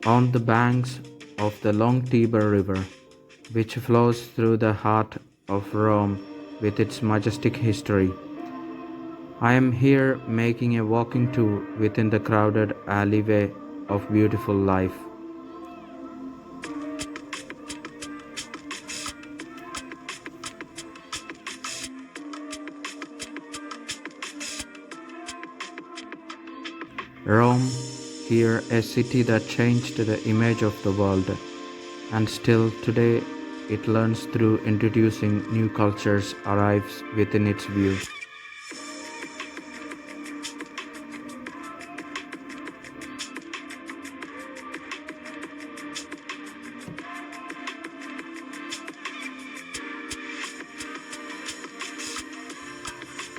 On the banks of the long Tiber River, which flows through the heart of Rome with its majestic history, I am here making a walking tour within the crowded alleyway of beautiful life. Rome, here a city that changed the image of the world, and still today it learns through introducing new cultures arrives within its view.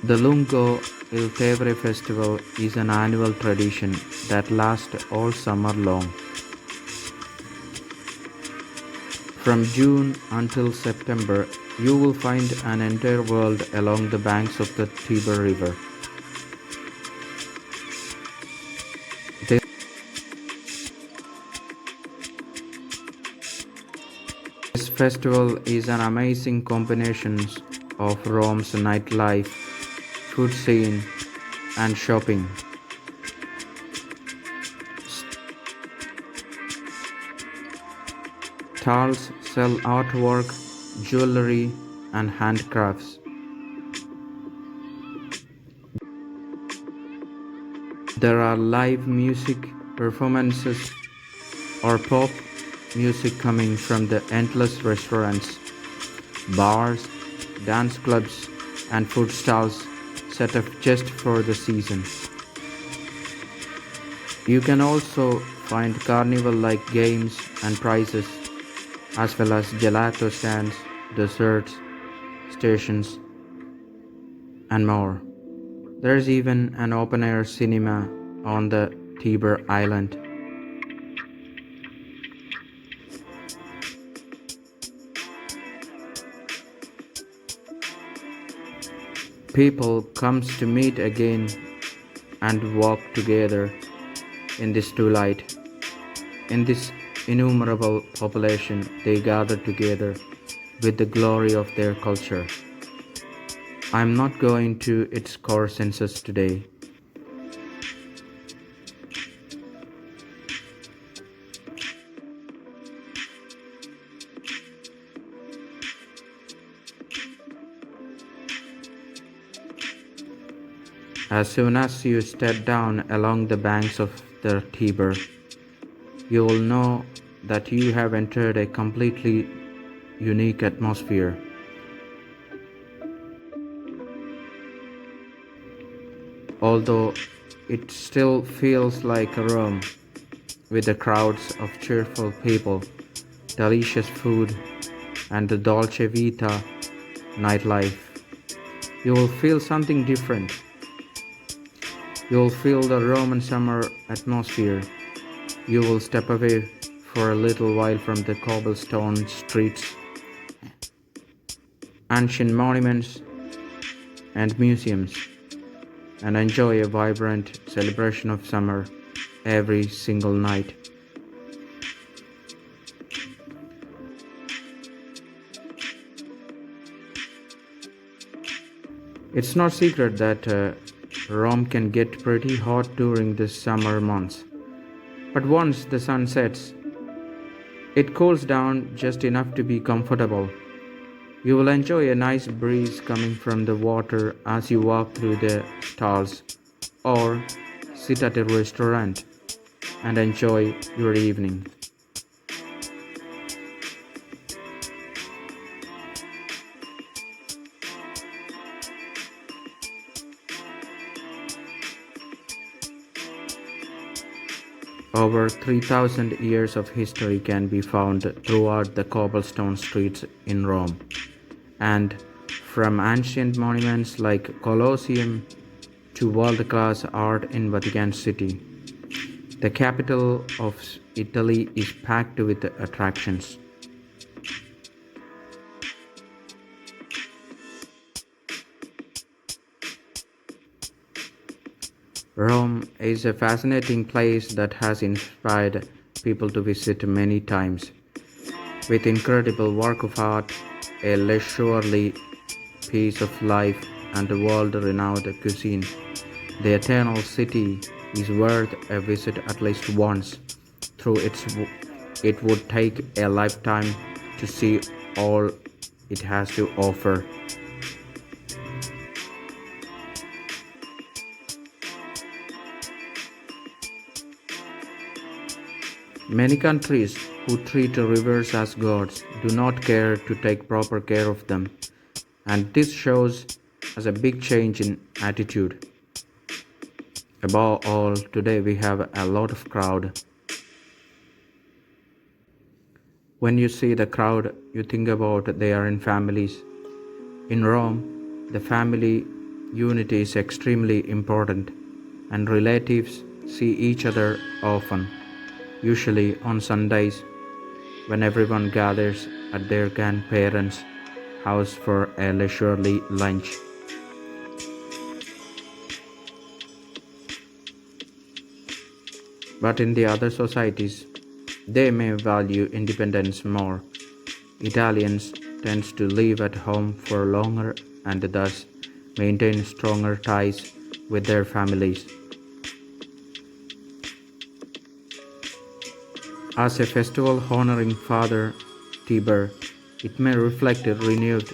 The Lungo Il Tevere festival is an annual tradition that lasts all summer long. From June until September, you will find an entire world along the banks of the Tiber River. This festival is an amazing combination of Rome's nightlife, food scene, and shopping. Stalls sell artwork, jewelry, and handcrafts. There are live music performances or pop music coming from the endless restaurants, bars, dance clubs, and food stalls set up just for the season. You can also find carnival-like games and prizes, as well as gelato stands, desserts, stations, and more. There's even an open-air cinema on the Tiber Island. People comes to meet again and walk together in this twilight. In this innumerable population, they gather together with the glory of their culture. I'm not going to its core senses today. As soon as you step down along the banks of the Tiber, you will know that you have entered a completely unique atmosphere. Although it still feels like Rome, with the crowds of cheerful people, delicious food, and the Dolce Vita nightlife, you will feel something different. You will feel the Roman summer atmosphere. You will step away for a little while from the cobblestone streets, ancient monuments, and museums, and enjoy a vibrant celebration of summer every single night. It's no secret that Rome can get pretty hot during the summer months, but once the sun sets, it cools down just enough to be comfortable. You will enjoy a nice breeze coming from the water as you walk through the stalls or sit at a restaurant and enjoy your evening. Over 3,000 years of history can be found throughout the cobblestone streets in Rome, and from ancient monuments like Colosseum to world-class art in Vatican City, the capital of Italy is packed with attractions. Rome is a fascinating place that has inspired people to visit many times. With incredible work of art, a leisurely piece of life, and a world-renowned cuisine, the Eternal City is worth a visit at least once. It would take a lifetime to see all it has to offer. Many countries who treat rivers as gods do not care to take proper care of them, and this shows as a big change in attitude. Above all, today we have a lot of crowd. When you see the crowd, you think about they are in families. In Rome, the family unity is extremely important, and relatives see each other often, usually on Sundays when everyone gathers at their grandparents' house for a leisurely lunch. But in the other societies, they may value independence more. Italians tend to live at home for longer and thus maintain stronger ties with their families. As a festival honoring Father Tiber, it may reflect a renewed.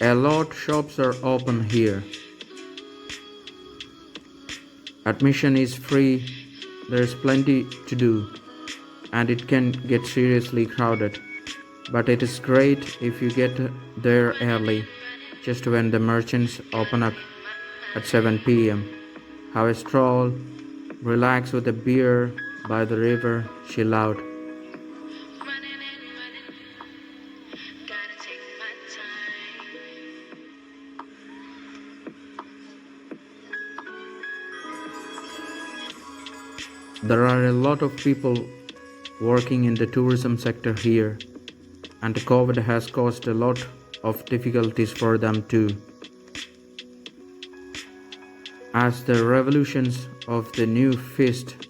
A lot shops are open here. Admission is free, there is plenty to do, and it can get seriously crowded. But it is great if you get there early, just when the merchants open up at 7 p.m. Have a stroll, relax with a beer by the river, chill out. There are a lot of people working in the tourism sector here, and COVID has caused a lot of difficulties for them too. As the revolutions of the new feast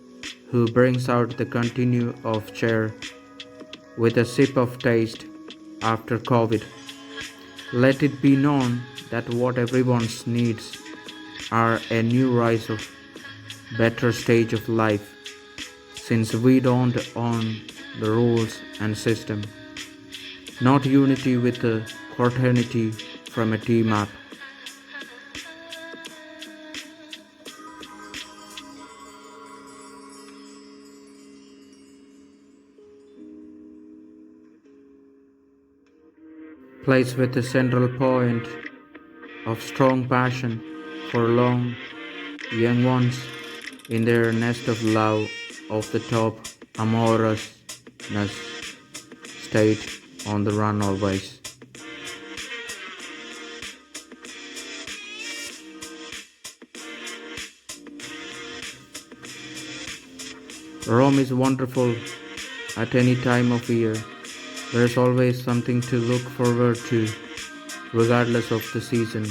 who brings out the continue of chair with a sip of taste after COVID, let it be known that what everyone needs are a new rise of better stage of life, since we don't own the rules and system, not unity with the quaternity from a team up. Place with a central point of strong passion for long young ones in their nest of love of the top amorousness state on the run always. Rome is wonderful at any time of year. There is always something to look forward to, regardless of the season.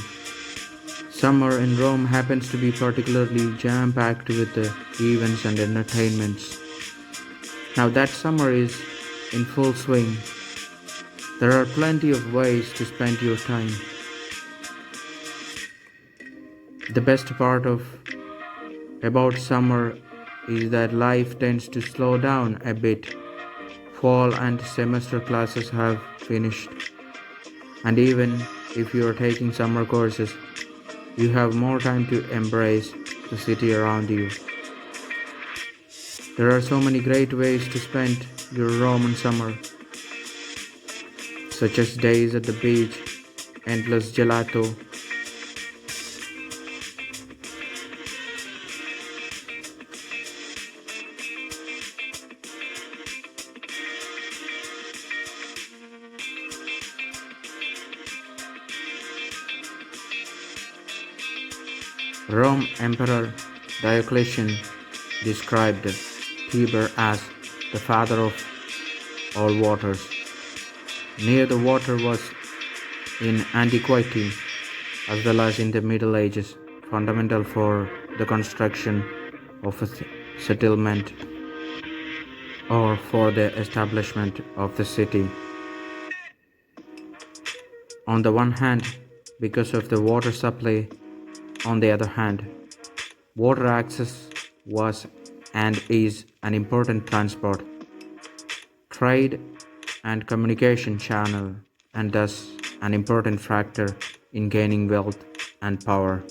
Summer in Rome happens to be particularly jam-packed with the events and entertainments. Now that summer is in full swing. There are plenty of ways to spend your time. The best part about summer is that life tends to slow down a bit. Fall and semester classes have finished, and even if you are taking summer courses, you have more time to embrace the city around you. There are so many great ways to spend your Roman summer, such as days at the beach, endless gelato, Rome Emperor Diocletian described Tiber as the father of all waters. Near the water was in antiquity as well as in the Middle Ages fundamental for the construction of a settlement or for the establishment of the city. On the one hand, because of the water supply, on the other hand, water access was and is an important transport, trade, and communication channel, and thus an important factor in gaining wealth and power.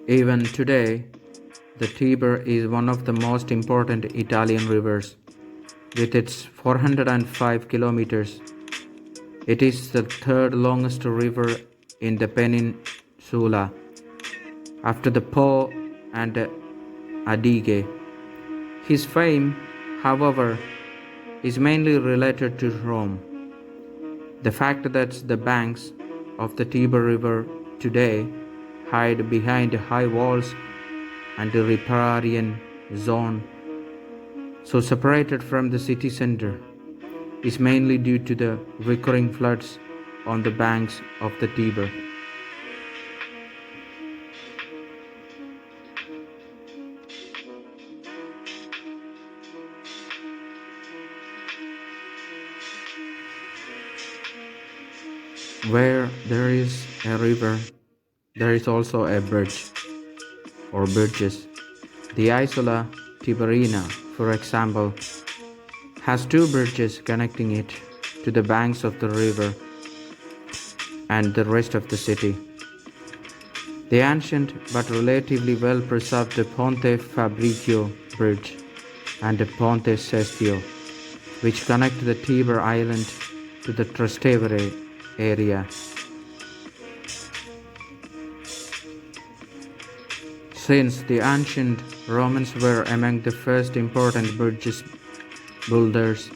Even today, the Tiber is one of the most important Italian rivers. With its 405 kilometers, it is the third longest river in the peninsula, after the Po and the Adige. His fame, however, is mainly related to Rome. The fact that the banks of the Tiber River today hide behind high walls and the riparian zone, so separated from the city center, is mainly due to the recurring floods on the banks of the Tiber. Where there is a river, there is also a bridge or bridges. The Isola Tiberina, for example, has two bridges connecting it to the banks of the river and the rest of the city. The ancient but relatively well preserved Ponte Fabricio Bridge and the Ponte Sestio, which connect the Tiber Island to the Trastevere area. Since the ancient Romans were among the first important bridges builders,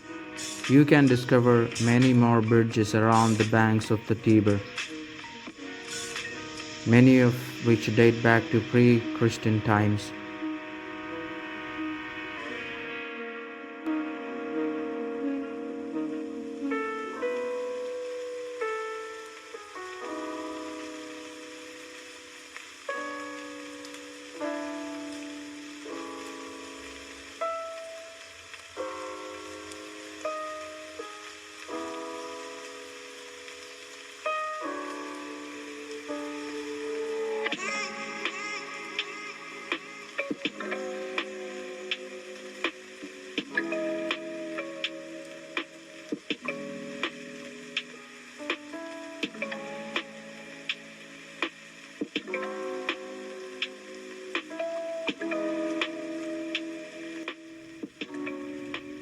you can discover many more bridges around the banks of the Tiber, many of which date back to pre-Christian times.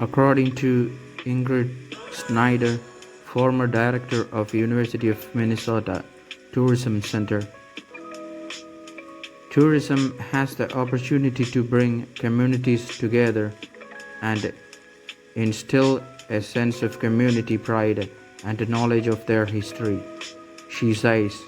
According to Ingrid Snyder, former director of University of Minnesota Tourism Center, tourism has the opportunity to bring communities together and instill a sense of community pride and knowledge of their history, she says.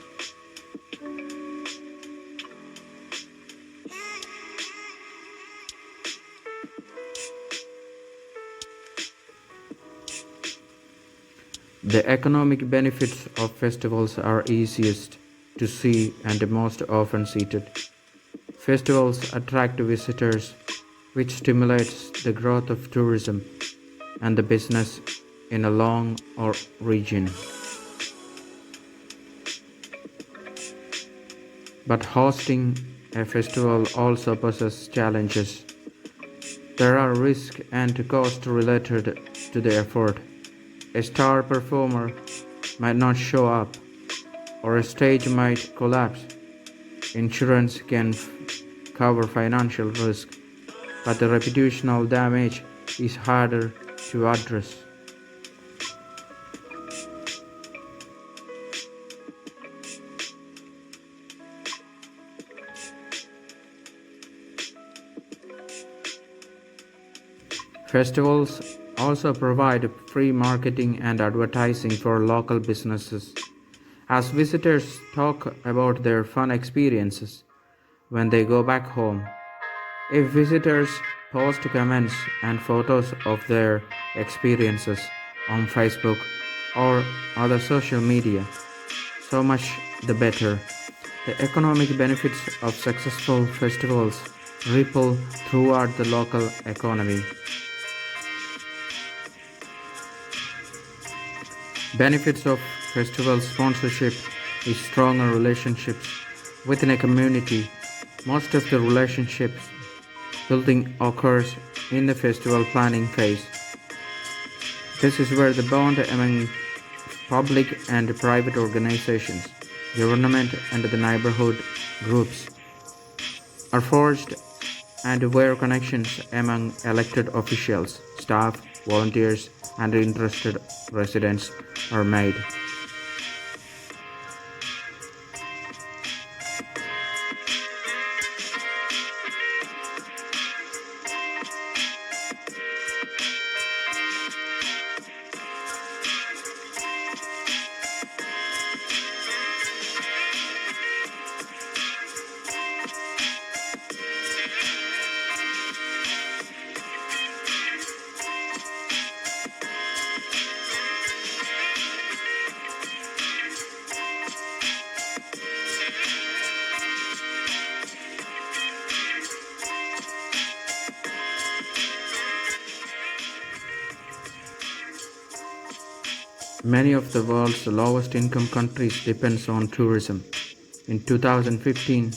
The economic benefits of festivals are easiest to see and most often cited. Festivals attract visitors, which stimulates the growth of tourism and the business in a long or region. But hosting a festival also poses challenges. There are risks and costs related to the effort. A star performer might not show up, or a stage might collapse. Insurance can cover financial risk, but the reputational damage is harder to address. Festivals also provide free marketing and advertising for local businesses, as visitors talk about their fun experiences when they go back home. If visitors post comments and photos of their experiences, on Facebook or other social media, so much the better. The economic benefits of successful festivals ripple throughout the local economy. Benefits of festival sponsorship is stronger relationships within a community. Most of the relationships building occurs in the festival planning phase. This is where the bond among public and private organizations, government and the neighborhood groups are forged and where connections among elected officials, staff, volunteers and interested residents are made. Many of the world's lowest income countries depends on tourism. In 2015,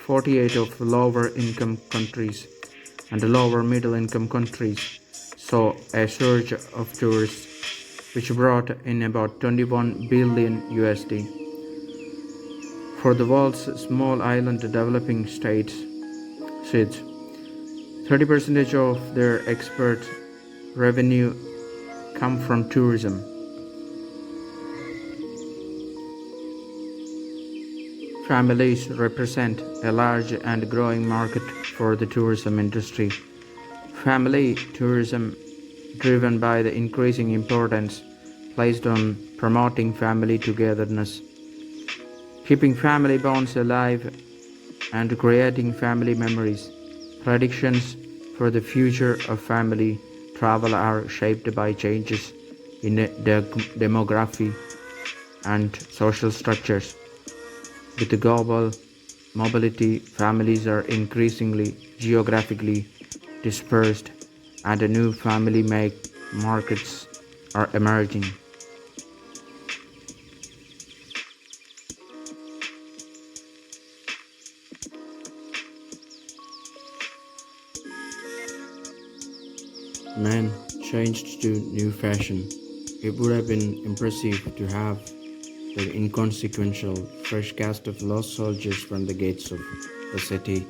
48 of the lower income countries and the lower middle income countries saw a surge of tourists which brought in about 21 billion USD. For the world's small island developing states, 30% of their export revenue come from tourism. Families represent a large and growing market for the tourism industry. Family tourism, driven by the increasing importance placed on promoting family togetherness, keeping family bonds alive, and creating family memories. Predictions for the future of family travel are shaped by changes in demography and social structures. With the global mobility, families are increasingly geographically dispersed and new family markets are emerging. Men changed to new fashion. It would have been impressive to have the inconsequential fresh cast of lost soldiers from the gates of the city.